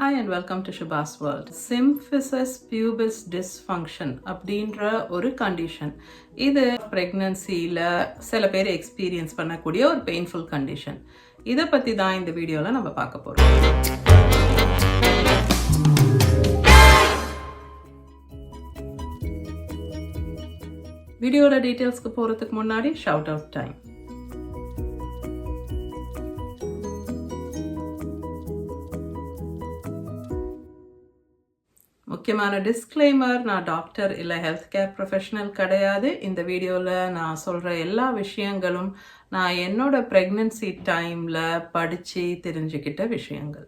Hi and welcome to Shubha's World. Symphysis pubis dysfunction அப்படின்ற ஒரு condition. இது ப்ரெக்னன்சியில் சில பேர் எக்ஸ்பீரியன்ஸ் பண்ணக்கூடிய ஒரு பெயின்ஃபுல் கண்டிஷன். இதை பற்றி தான் இந்த வீடியோவில் நம்ம பார்க்க போகிறோம். வீடியோட டீட்டெயில்ஸ்க்கு போகிறதுக்கு முன்னாடி ஷவுட் அவுட் டைம். முக்கியமான டிஸ்க்ளைமர், நான் டாக்டர் இல்லை ஹெல்த் கேர் ப்ரொஃபஷனல் கிடையாது. இந்த வீடியோவில் நான் சொல்கிற எல்லா விஷயங்களும் நான் என்னோட ப்ரெக்னன்சி டைமில் படித்து தெரிஞ்சுக்கிட்ட விஷயங்கள்.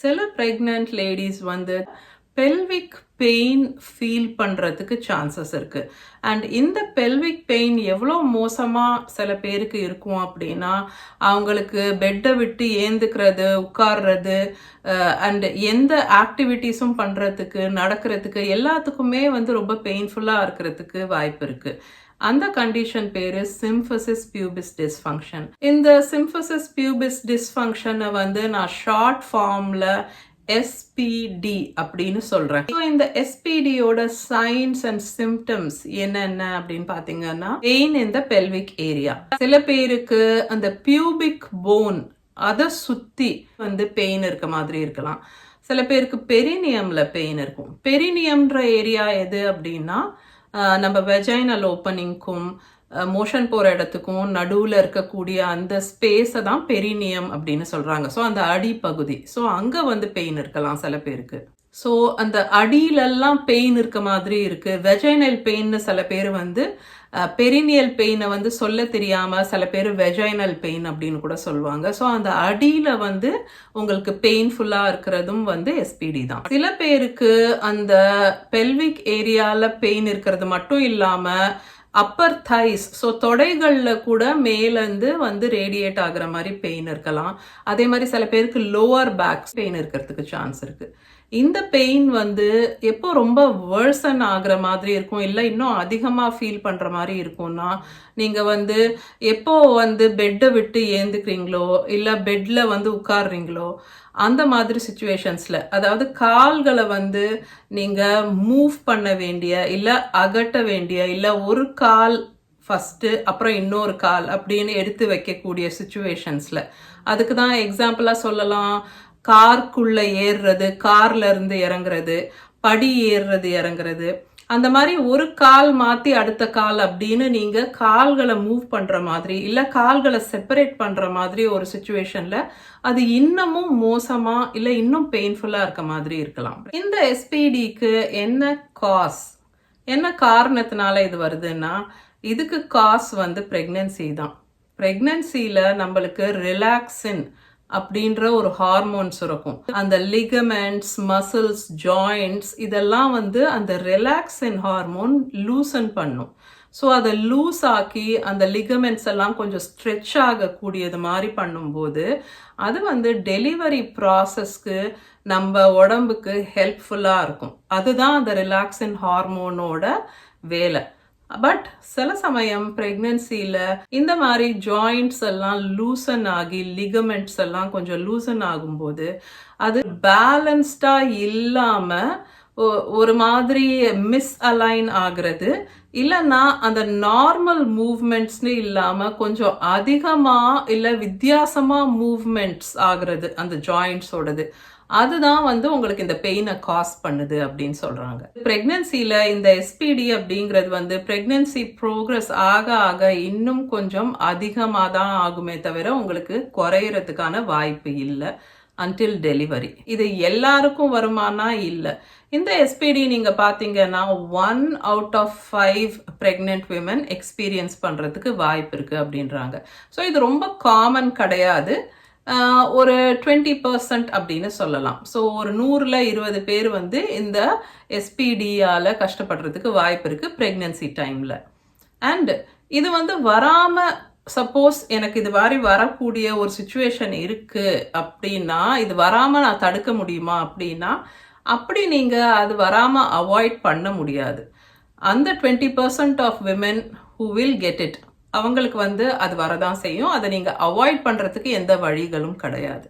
சில pregnant ladies pelvic pain feel பண்ணுறதுக்கு சான்சஸ் இருக்குது. அண்ட் இந்த பெல்விக் பெயின் எவ்வளோ மோசமாக சில பேருக்கு இருக்கும் அப்படின்னா, அவங்களுக்கு பெட்டை விட்டு ஏந்துக்கிறது, உட்கார்றது அண்ட் எந்த ஆக்டிவிட்டீஸும் பண்ணுறதுக்கு, நடக்கிறதுக்கு எல்லாத்துக்குமே ரொம்ப பெயின்ஃபுல்லாக இருக்கிறதுக்கு வாய்ப்பு இருக்குது. அந்த கண்டிஷன் பேரு சிம்ஃபிசிஸ் பியூபிஸ் டிஸ்ஃபங்க்ஷன். இந்த சிம்ஃபிசிஸ் பியூபிஸ் டிஸ்ஃபங்க்ஷனை நான் ஷார்ட் ஃபார்மில் SPD அப்படின்னு சொல்றேன். இந்த SPDயோட சைன்ஸ் அண்ட் சிம்டம்ஸ் என்னென்ன அப்படின்னு பாத்தீங்கன்னா, பெயின் இன் த பெல்விக் ஏரியா. சில பேருக்கு அந்த பியூபிக் போன் அதை சுத்தி பெயின் இருக்க மாதிரி இருக்கலாம். சில பேருக்கு பெரினியம்ல பெயின் இருக்கும். பெரினியம்ன்ற ஏரியா எது அப்படின்னா, நம்ம வெஜைனல் ஓப்பனிங்க்கும் மோஷன் போகிற இடத்துக்கும் நடுவில் இருக்கக்கூடிய அந்த ஸ்பேஸை தான் பெரினியம் அப்படின்னு சொல்கிறாங்க. ஸோ அந்த அடிப்பகுதி, ஸோ அங்கே பெயின் இருக்கலாம் சில பேருக்கு. ஸோ அந்த அடியிலெல்லாம் பெயின் இருக்க மாதிரி இருக்குது. வெஜைனல் பெயின்னு சில பேர் பெரினியல் பெயினை சொல்ல தெரியாமல் சில பேர் வெஜைனல் பெயின் அப்படின்னு கூட சொல்லுவாங்க. ஸோ அந்த அடியில் உங்களுக்கு பெயின்ஃபுல்லாக இருக்கிறதும் SPD தான். சில பேருக்கு அந்த பெல்விக் ஏரியாவில் பெயின் இருக்கிறது மட்டும் இல்லாமல் அப்பர் தைஸ், ஸோ தொடைகளில் கூட மேலேருந்து ரேடியேட் ஆகிற மாதிரி பெயின் இருக்கலாம். அதே மாதிரி சில பேருக்கு லோவர் பேக் பெயின் இருக்கிறதுக்கு சான்ஸ் இருக்குது. இந்த பெயின் எப்போ ரொம்ப வேர்சன் ஆகிற மாதிரி இருக்கும், இல்லை இன்னும் அதிகமாக ஃபீல் பண்ணுற மாதிரி இருக்கும்னா, நீங்கள் எப்போ பெட்டை விட்டு ஏந்துக்கிறீங்களோ இல்லை பெட்டில் உட்காடுறீங்களோ அந்த மாதிரி சுச்சுவேஷன்ஸில், அதாவது கால்களை நீங்கள் மூவ் பண்ண வேண்டிய இல்லை அகட்ட வேண்டிய, இல்லை ஒரு கால் ஃபஸ்ட்டு அப்புறம் இன்னொரு கால் அப்படின்னு எடுத்து வைக்கக்கூடிய சுச்சுவேஷன்ஸில், அதுக்கு தான் எக்ஸாம்பிளாக சொல்லலாம், கார்க்குள்ளே ஏறுறது, கார்ல இருந்து இறங்குறது, படி ஏறுறது இறங்குறது, அந்த மாதிரி ஒரு கால் மாற்றி அடுத்த கால் அப்படின்னு நீங்கள் கால்களை மூவ் பண்ணுற மாதிரி இல்லை கால்களை செப்பரேட் பண்ணுற மாதிரி ஒரு சுச்சுவேஷனில் அது இன்னமும் மோசமாக இல்லை இன்னும் பெயின்ஃபுல்லாக இருக்க மாதிரி இருக்கலாம். இந்த SPDக்கு என்ன காரணத்தினால இது வருதுன்னா, இதுக்கு காஸ் ப்ரெக்னன்சி தான். ப்ரெக்னன்சியில் நம்மளுக்கு ரிலாக்ஸின் அப்படின்ற ஒரு ஹார்மோன்ஸ் இருக்கும். அந்த லிகமெண்ட்ஸ், மசில்ஸ், ஜாயிண்ட்ஸ் இதெல்லாம் அந்த ரிலாக்ஸின் ஹார்மோன் லூசன் பண்ணும். ஸோ அதை லூஸ் ஆக்கி அந்த லிகமெண்ட்ஸ் எல்லாம் கொஞ்சம் ஸ்ட்ரெச் ஆகக்கூடியது மாதிரி பண்ணும்போது அது டெலிவரி ப்ராசஸ்க்கு நம்ம உடம்புக்கு ஹெல்ப்ஃபுல்லாக இருக்கும். அதுதான் அந்த ரிலாக்ஸின் ஹார்மோனோட வேலை. பட் சில சமயம் ப்ரெக்னன்சியில் இந்த மாதிரி ஜாயிண்ட்ஸ் எல்லாம் லூசன் ஆகி லிகமெண்ட்ஸ் எல்லாம் கொஞ்சம் லூசன் ஆகும்போது அது பேலன்ஸ்டாக இல்லாமல் ஒரு மாதிரி மிஸ் அலைன் ஆகிறது, இல்லைன்னா அந்த நார்மல் மூவ்மெண்ட்ஸ்னு இல்லாமல் கொஞ்சம் அதிகமாக இல்லை வித்தியாசமாக மூவ்மெண்ட்ஸ் ஆகிறது அந்த ஜாயிண்ட்ஸோடது. அதுதான் உங்களுக்கு இந்த பெயினை காஸ் பண்ணுது அப்படின்னு சொல்றாங்க. பிரெக்னன்சில இந்த SPD அப்படிங்கிறது பிரெக்னன்சி ப்ரோக்ரஸ் ஆக ஆக இன்னும் கொஞ்சம் அதிகமாக தான் ஆகுமே தவிர உங்களுக்கு குறையறதுக்கான வாய்ப்பு இல்லை அன்டில் டெலிவரி. இது எல்லாருக்கும் வருமானா இல்லை. இந்த SPD நீங்க பாத்தீங்கன்னா 1 out of 5 pregnant women experience பண்றதுக்கு வாய்ப்பு இருக்கு அப்படின்றாங்க. ஸோ இது ரொம்ப காமன் கிடையாது. ஒரு 20% அப்படின்னு சொல்லலாம். ஸோ ஒரு 100ல் 20 பேர் இந்த SPDயால் கஷ்டப்படுறதுக்கு வாய்ப்பு இருக்குது ப்ரெக்னன்சி டைமில். அண்ட் இது வராமல், சப்போஸ் எனக்கு இது மாதிரி வரக்கூடிய ஒரு சுச்சுவேஷன் இருக்குது அப்படின்னா, இது வராமல் நான் தடுக்க முடியுமா அப்படின்னா, அப்படி நீங்கள் அது வராமல் அவாய்ட் பண்ண முடியாது. அந்த 20% of women who will get it, அவங்களுக்கு அது வரதான் செய்யும். அதை நீங்கள் அவாய்ட் பண்ணுறதுக்கு எந்த வழிகளும் கிடையாது.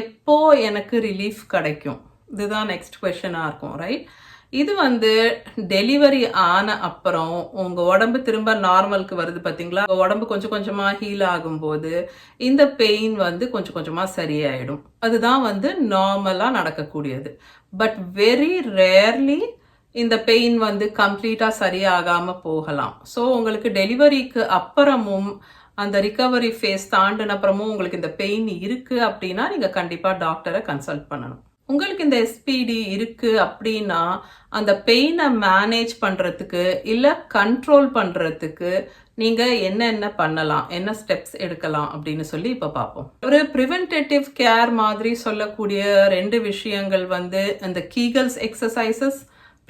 எப்போ எனக்கு ரிலீஃப் கிடைக்கும், இதுதான் நெக்ஸ்ட் கொஸ்டினாக இருக்கும், ரைட்? இது வந்து டெலிவரி ஆன அப்புறம் உங்கள் உடம்பு திரும்ப நார்மலுக்கு வருது பார்த்தீங்களா? உங்கள் உடம்பு கொஞ்சம் கொஞ்சமாக ஹீல் ஆகும்போது இந்த பெயின் வந்து கொஞ்சம் கொஞ்சமாக சரியாயிடும். அதுதான் வந்து நார்மலாக நடக்கக்கூடியது. பட் வெரி ரேர்லி இந்த பெயின் வந்து கம்ப்ளீட்டாக சரியாகாமல் போகலாம். ஸோ உங்களுக்கு டெலிவரிக்கு அப்புறமும் அந்த ரிகவரி ஃபேஸ் தாண்டின அப்புறமும் உங்களுக்கு இந்த பெயின் இருக்குது அப்படின்னா நீங்கள் கண்டிப்பாக டாக்டரை கன்சல்ட் பண்ணணும். உங்களுக்கு இந்த எஸ்பிடி இருக்கு அப்படின்னா அந்த பெயினை மேனேஜ் பண்ணுறதுக்கு இல்லை கண்ட்ரோல் பண்ணுறதுக்கு நீங்கள் என்னென்ன பண்ணலாம், என்ன ஸ்டெப்ஸ் எடுக்கலாம் அப்படின்னு சொல்லி இப்போ பார்ப்போம். ஒரு ப்ரிவென்டேட்டிவ் கேர் மாதிரி சொல்லக்கூடிய 2 விஷயங்கள் வந்து இந்த கீகல்ஸ் எக்ஸசைசஸ்,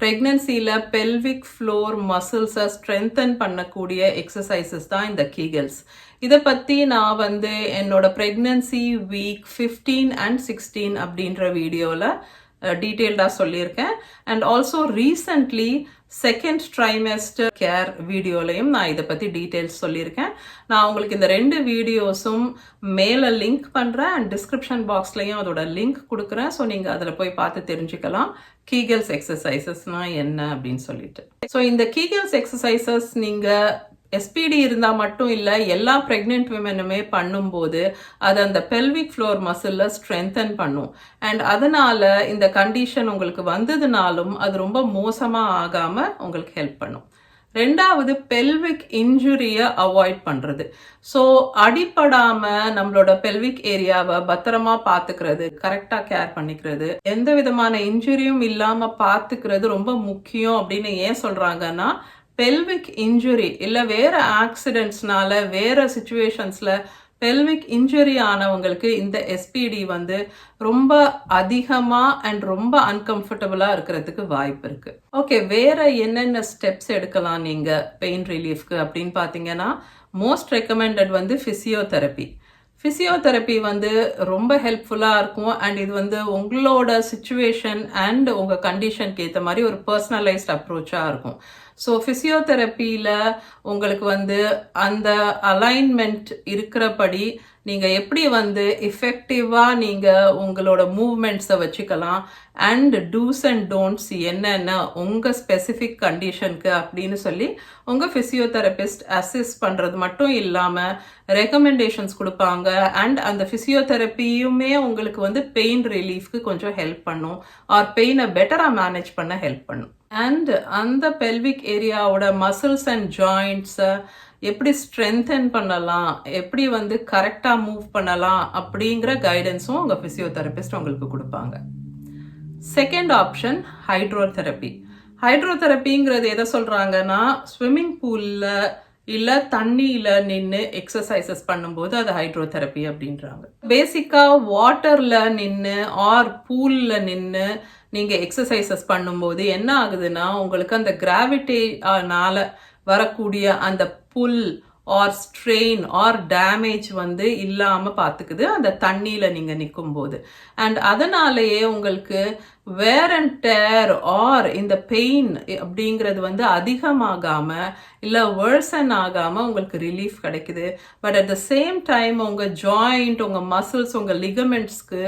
ப்ரெக்னன்சியில் பெல்விக் ஃப்ளோர் மசில்ஸை ஸ்ட்ரென்தன் பண்ணக்கூடிய எக்ஸசைசஸ் தான் இந்த கீகல்ஸ். இதை பற்றி நான் வந்து என்னோட ப்ரெக்னன்சி வீக் 15 and 16 அப்படின்ற வீடியோவில் டீட்டெயில்டாக சொல்லியிருக்கேன். And also recently second trimester care வீடியோலையும் நான் இதை பற்றி டீட்டெயில்ஸ் சொல்லியிருக்கேன். நான் உங்களுக்கு இந்த 2 வீடியோஸும் மேலே லிங்க் பண்ணுறேன் அண்ட் டிஸ்கிரிப்ஷன் பாக்ஸ்லையும் அதோட லிங்க் கொடுக்குறேன். ஸோ நீங்கள் அதில் போய் பார்த்து தெரிஞ்சுக்கலாம் கீகல்ஸ் எக்ஸசைசஸ்னால் என்ன அப்படின்னு சொல்லிட்டு. ஸோ இந்த கீகல்ஸ் எக்ஸசைசஸ் நீங்கள் எஸ்பிடி இருந்தால் மட்டும் இல்லை, எல்லா ப்ரெக்னென்ட் விமனுமே பண்ணும்போது அது அந்த பெல்விக் ஃப்ளோர் மசிலில் ஸ்ட்ரென்தன் பண்ணும். அண்ட் அதனால் இந்த கண்டிஷன் உங்களுக்கு வந்ததுனாலும் அது ரொம்ப மோசமாக ஆகாமல் உங்களுக்கு ஹெல்ப் பண்ணும். 2வது பெல்விக் இன்ஜுரியை அவாய்ட் பண்ணுறது. ஸோ அடிப்படாமல் நம்மளோட பெல்விக் ஏரியாவை பத்திரமா பார்த்துக்கிறது, கரெக்டாக கேர் பண்ணிக்கிறது, எந்த விதமான இன்ஜுரியும் இல்லாமல் பார்த்துக்கிறது ரொம்ப முக்கியம் அப்படின்னு ஏன் சொல்கிறாங்கன்னா, பெல்விக் இன்ஜுரி இல்லை வேறு ஆக்சிடென்ட்ஸ்னால வேறு சுச்சுவேஷன்ஸில் பெல்விக் இன்ஜுரி ஆனவங்களுக்கு இந்த எஸ்பிடி வந்து ரொம்ப அதிகமாக அண்ட் ரொம்ப அன்கம்ஃபர்டபுளாக இருக்கிறதுக்கு வாய்ப்பு இருக்குது. ஓகே, வேறு என்னென்ன ஸ்டெப்ஸ் எடுக்கலாம் நீங்கள் பெயின் ரிலீஃப்க்கு அப்படின்னு பார்த்தீங்கன்னா, மோஸ்ட் ரெக்கமெண்டட் வந்து ஃபிசியோதெரப்பி. ஃபிசியோதெரப்பி வந்து ரொம்ப ஹெல்ப்ஃபுல்லாக இருக்கும். அண்ட் இது வந்து உங்களோட சுச்சுவேஷன் அண்ட் உங்கள் கண்டிஷனுக்கு ஏற்ற மாதிரி ஒரு பர்சனலைஸ்ட் அப்ரோச்சாக இருக்கும். ஸோ ஃபிசியோதெரப்பியில் உங்களுக்கு வந்து அந்த அலைன்மெண்ட் இருக்கிறபடி நீங்கள் எப்படி வந்து எஃபெக்டிவாக நீங்கள் உங்களோட மூவ்மெண்ட்ஸை வச்சுக்கலாம் அண்ட் டூஸ் அண்ட் டோன்ட்ஸ் என்னென்ன உங்கள் ஸ்பெசிஃபிக் கண்டிஷனுக்கு அப்படின்னு சொல்லி உங்கள் ஃபிசியோதெரபிஸ்ட் அசிஸ்ட் பண்ணுறது மட்டும் இல்லாமல் ரெக்கமெண்டேஷன்ஸ் கொடுப்பாங்க. அண்ட் அந்த ஃபிசியோதெரப்பியுமே உங்களுக்கு வந்து பெயின் ரிலீஃப்க்கு கொஞ்சம் ஹெல்ப் பண்ணும் ஆர் பெயினை பெட்டராக மேனேஜ் பண்ண ஹெல்ப் பண்ணும். அண்ட் அந்த பெல்விக் ஏரியாவோட மசில்ஸ் அண்ட் ஜாயிண்ட்ஸை எப்படி ஸ்ட்ரென்தன் பண்ணலாம், எப்படி வந்து கரெக்டாக மூவ் பண்ணலாம் அப்படிங்கிற கைடன்ஸும் உங்கள் ஃபிசியோதெரபிஸ்ட் உங்களுக்கு கொடுப்பாங்க. Second option hydrotherapy. ஹைட்ரோதெரப்பிங்கிறது எதை சொல்கிறாங்கன்னா, ஸ்விம்மிங் பூலில் இல்லை தண்ணியில் நின்று எக்ஸசைசஸ் பண்ணும்போது அது ஹைட்ரோதெரப்பி அப்படின்றாங்க. பேசிக்காக வாட்டரில் நின்று ஆர் பூலில் நின்று நீங்கள் எக்ஸசைசஸ் பண்ணும்போது என்ன ஆகுதுன்னா, உங்களுக்கு அந்த கிராவிட்டினால வரக்கூடிய அந்த புல் ஆர் ஸ்ட்ரெயின் ஆர் டேமேஜ் வந்து இல்லாமல் பார்த்துக்குது அந்த தண்ணியில் நீங்கள் நிற்கும்போது. அண்ட் அதனாலேயே உங்களுக்கு வேர் அண்ட் டேர் ஆர் இந்த பெயின் அப்படிங்கிறது வந்து அதிகமாகாமல் இல்லை வேர்சன் ஆகாமல் உங்களுக்கு ரிலீஃப் கிடைக்குது. But at the same time உங்கள் ஜாயிண்ட், உங்கள் மசில்ஸ், உங்கள் லிகமெண்ட்ஸ்க்கு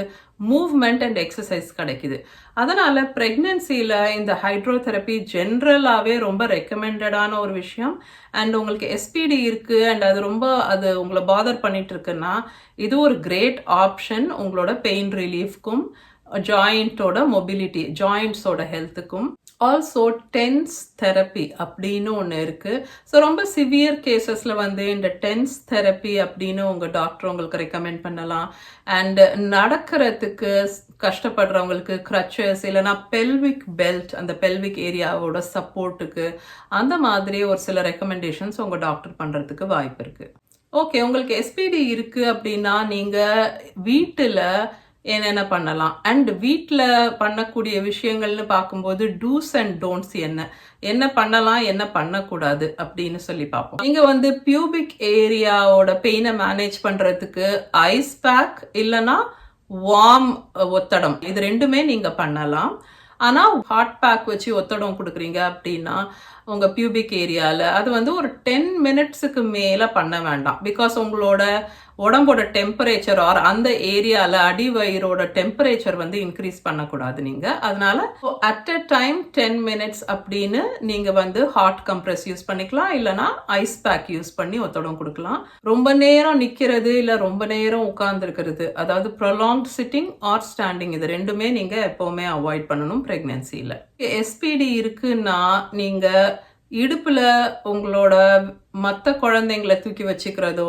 மூவ்மெண்ட் அண்ட் எக்ஸசைஸ் கிடைக்குது. அதனால் ப்ரெக்னென்சியில் இந்த ஹைட்ரோதெரப்பி ஜென்ரலாகவே ரொம்ப ரெக்கமெண்டடான ஒரு விஷயம். அண்ட் உங்களுக்கு எஸ்பிடி இருக்குது அண்ட் அது உங்களை பாதர் பண்ணிட்டு இருக்குன்னா இது ஒரு கிரேட் ஆப்ஷன் உங்களோட பெயின் ரிலீஃப்க்கும் ஜாயிண்டோட மொபிலிட்டி, ஜாயிண்ட்ஸோட ஹெல்த்துக்கும். ஆல்சோ டென்ஸ் தெரப்பி அப்படின்னு ஒன்று இருக்குது. ஸோ ரொம்ப சிவியர் கேசஸில் வந்து இந்த டென்ஸ் தெரப்பி அப்படின்னு உங்கள் டாக்டர் உங்களுக்கு ரெக்கமெண்ட் பண்ணலாம். அண்ட் நடக்கிறதுக்கு கஷ்டப்படுறவங்களுக்கு க்ரச்சஸ் இல்லைனா பெல்விக் பெல்ட், அந்த பெல்விக் ஏரியாவோட சப்போர்ட்டுக்கு அந்த மாதிரி ஒரு சில ரெக்கமெண்டேஷன்ஸ் உங்கள் டாக்டர் பண்ணுறதுக்கு வாய்ப்பு இருக்குது. ஓகே, உங்களுக்கு எஸ்பிடி இருக்குது அப்படின்னா நீங்கள் வீட்டில் என்னென்ன பண்ணலாம் அண்ட் வீட்டில் பண்ணக்கூடிய விஷயங்கள்னு பார்க்கும்போது டூஸ் அண்ட் டோன்ட்ஸ் என்ன பண்ணலாம் என்ன பண்ணக்கூடாது அப்படின்னு சொல்லி பார்ப்போம். நீங்கள் வந்து பியூபிக் ஏரியாவோட பெயினை மேனேஜ் பண்ணுறதுக்கு ஐஸ் பேக் இல்லைன்னா வார்ம் ஒத்தடம், இது 2மே நீங்கள் பண்ணலாம். ஆனால் ஹாட் பேக் வச்சு ஒத்தடம் கொடுக்குறீங்க அப்படின்னா உங்க பியூபிக் ஏரியால அது வந்து ஒரு 10 மினிட்ஸுக்கு மேல பண்ண வேண்டாம். பிகாஸ் உங்களோட உடம்போட டெம்பரேச்சர் ஆர் அந்த ஏரியால அடிவயிறோட டெம்பரேச்சர் வந்து இன்க்ரீஸ் பண்ணக்கூடாது நீங்க. அதனால அட் அ டைம் 10 மினிட்ஸ் அப்படின்னு நீங்க வந்து ஹாட் கம்ப்ரஸ் யூஸ் பண்ணிக்கலாம், இல்லனா ஐஸ் பேக் யூஸ் பண்ணி ஒத்தடம் கொடுக்கலாம். ரொம்ப நேரம் நிக்கிறது இல்ல ரொம்ப நேரம் உட்கார்ந்து இருக்கிறது, அதாவது ப்ரொலாங்ட் சிட்டிங் ஆர் ஸ்டாண்டிங், இது ரெண்டுமே நீங்க எப்பவுமே அவாய்ட் பண்ணணும் பிரெக்னன்சில. எஸ்பிடி இருக்குன்னா நீங்க இடுப்புல உங்களோட மற்ற குழந்தைங்களை தூக்கி வச்சுக்கிறதோ,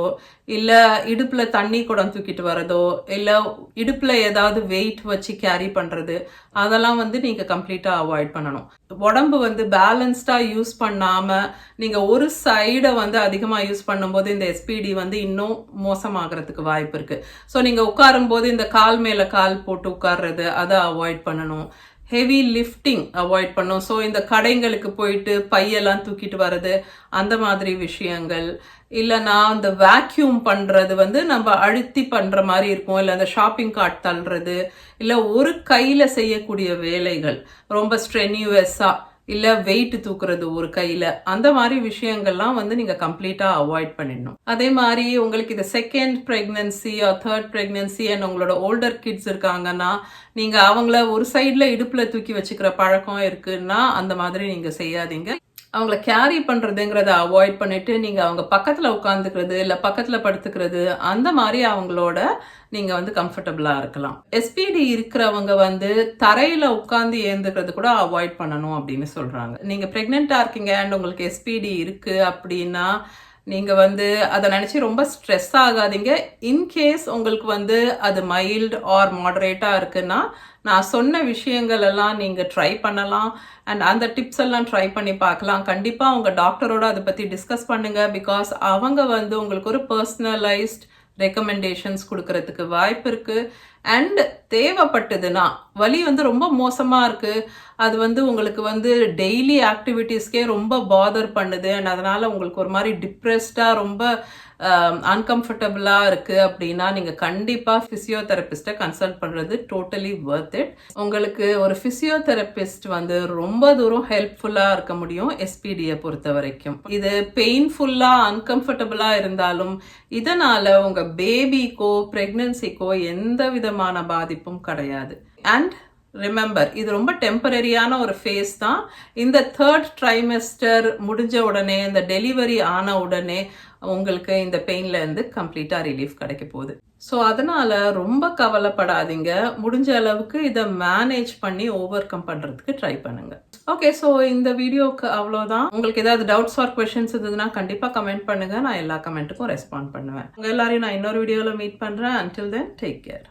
இல்ல இடுப்புல தண்ணி குடம் தூக்கிட்டு வரதோ, இல்ல இடுப்புல ஏதாவது வெயிட் வச்சு கேரி பண்றது, அதெல்லாம் வந்து நீங்க கம்ப்ளீட்டா அவாய்ட் பண்ணணும். உடம்பு வந்து பேலன்ஸ்டா யூஸ் பண்ணாம நீங்க ஒரு சைடை வந்து அதிகமா யூஸ் பண்ணும்போது இந்த எஸ்பிடி வந்து இன்னும் மோசமாகறதுக்கு வாய்ப்பு இருக்கு. ஸோ நீங்க உட்காரும் போது இந்த கால் மேல கால் போட்டு உட்கார்றது, அதை அவாய்ட் பண்ணணும். ஹெவி லிஃப்டிங் அவாய்ட் பண்ணும். ஸோ இந்த கடைங்களுக்கு போயிட்டு பையெல்லாம் தூக்கிட்டு வர்றது, அந்த மாதிரி விஷயங்கள். இல்லைனா இந்த வேக்யூம் பண்ணுறது வந்து நம்ம அழுத்தி பண்ணுற மாதிரி இருக்கும், இல்லை அந்த ஷாப்பிங் கார்ட் தள்ளுறது, இல்லை ஒரு கையில் செய்யக்கூடிய வேலைகள் ரொம்ப ஸ்ட்ரென்யூவஸாக, இல்லை வெயிட் தூக்குறது ஒரு கையில், அந்த மாதிரி விஷயங்கள்லாம் வந்து நீங்கள் கம்ப்ளீட்டாக அவாய்ட் பண்ணிடணும். அதே மாதிரி உங்களுக்கு இது second pregnancy or third pregnancy and உங்களோட ஓல்டர் கிட்ஸ் இருக்காங்கன்னா, நீங்கள் அவங்கள ஒரு சைடில் இடுப்பில் தூக்கி வச்சுக்கிற பழக்கம் இருக்குன்னா அந்த மாதிரி நீங்கள் செய்யாதீங்க. அவங்கள கேரி பண்ணுறதுங்கிறத அவாய்ட் பண்ணிட்டு நீங்கள் அவங்க பக்கத்தில் உட்காந்துக்கிறது இல்லை பக்கத்தில் படுத்துக்கிறது, அந்த மாதிரி அவங்களோட நீங்கள் வந்து கம்ஃபர்டபுளாக இருக்கலாம். எஸ்பிடி இருக்கிறவங்க வந்து தரையில் உட்காந்து ஏந்துக்கிறது கூட அவாய்ட் பண்ணணும் அப்படின்னு சொல்கிறாங்க. நீங்கள் ப்ரெக்னெண்ட்டாக இருக்கீங்க அண்ட் உங்களுக்கு எஸ்பிடி இருக்குது அப்படின்னா நீங்கள் வந்து அதை நினச்சி ரொம்ப ஸ்ட்ரெஸ் ஆகாதீங்க. இன்கேஸ் உங்களுக்கு வந்து அது மைல்டு ஆர் மாடரேட்டாக இருக்குன்னா நான் சொன்ன விஷயங்கள் எல்லாம் நீங்கள் ட்ரை பண்ணலாம் அண்ட் அந்த டிப்ஸ் எல்லாம் ட்ரை பண்ணி பார்க்கலாம். கண்டிப்பாக உங்கள் டாக்டரோட அதை பற்றி டிஸ்கஸ் பண்ணுங்கள். பிகாஸ் அவங்க வந்து உங்களுக்கு ஒரு பர்சனலைஸ்ட் ரெக்கமெண்டேஷன்ஸ் கொடுக்கறதுக்கு வாய்ப்பு இருக்குது. அண்ட் தேவைப்பட்டதுன்னா வலி வந்து ரொம்ப மோசமாக இருக்குது, அது வந்து உங்களுக்கு வந்து டெய்லி ஆக்டிவிட்டீஸ்க்கே ரொம்ப பாதர் பண்ணுது அண்ட் அதனால் உங்களுக்கு ஒரு மாதிரி டிப்ரெஸ்டாக ரொம்ப அன்கம்ஃபர்டபுளாக இருக்குது அப்படின்னா நீங்கள் கண்டிப்பாக ஃபிசியோதெரபிஸ்ட்டை கன்சல்ட் பண்ணுறது டோட்டலி வர்த் இட். உங்களுக்கு ஒரு ஃபிசியோதெரபிஸ்ட் வந்து ரொம்ப தூரம் ஹெல்ப்ஃபுல்லாக இருக்க முடியும் எஸ்பிடியை பொறுத்த வரைக்கும். இது பெயின்ஃபுல்லாக அன்கம்ஃபர்டபுளாக இருந்தாலும் இதனால் உங்கள் பேபிக்கோ ப்ரெக்னன்சிக்கோ எந்த விதமான பாதிப்பும் கிடையாது. அண்ட் ரிமெம்பர், இது ரொம்ப டெம்பரரியான ஒரு ஃபேஸ் தான். இந்த தேர்ட் ட்ரைமெஸ்டர் முடிஞ்ச உடனே, இந்த டெலிவரி ஆன உடனே உங்களுக்கு இந்த பெயின்ல இருந்து கம்ப்ளீட்டா ரிலீஃப் கிடைக்க போகுது. ஸோ அதனால ரொம்ப கவலைப்படாதீங்க. முடிஞ்ச அளவுக்கு இதை மேனேஜ் பண்ணி ஓவர் கம் பண்றதுக்கு ட்ரை பண்ணுங்க. ஓகே, ஸோ இந்த வீடியோக்கு அவ்வளோதான். உங்களுக்கு ஏதாவது டவுட்ஸ் ஆர் கொஸ்டின்ஸ் இருந்ததுன்னா கண்டிப்பா கமெண்ட் பண்ணுங்க. நான் எல்லா கமெண்ட்டுக்கும் ரெஸ்பாண்ட் பண்ணுவேன். உங்க எல்லாரையும் நான் இன்னொரு வீடியோவில் மீட் பண்றேன். Until then take care.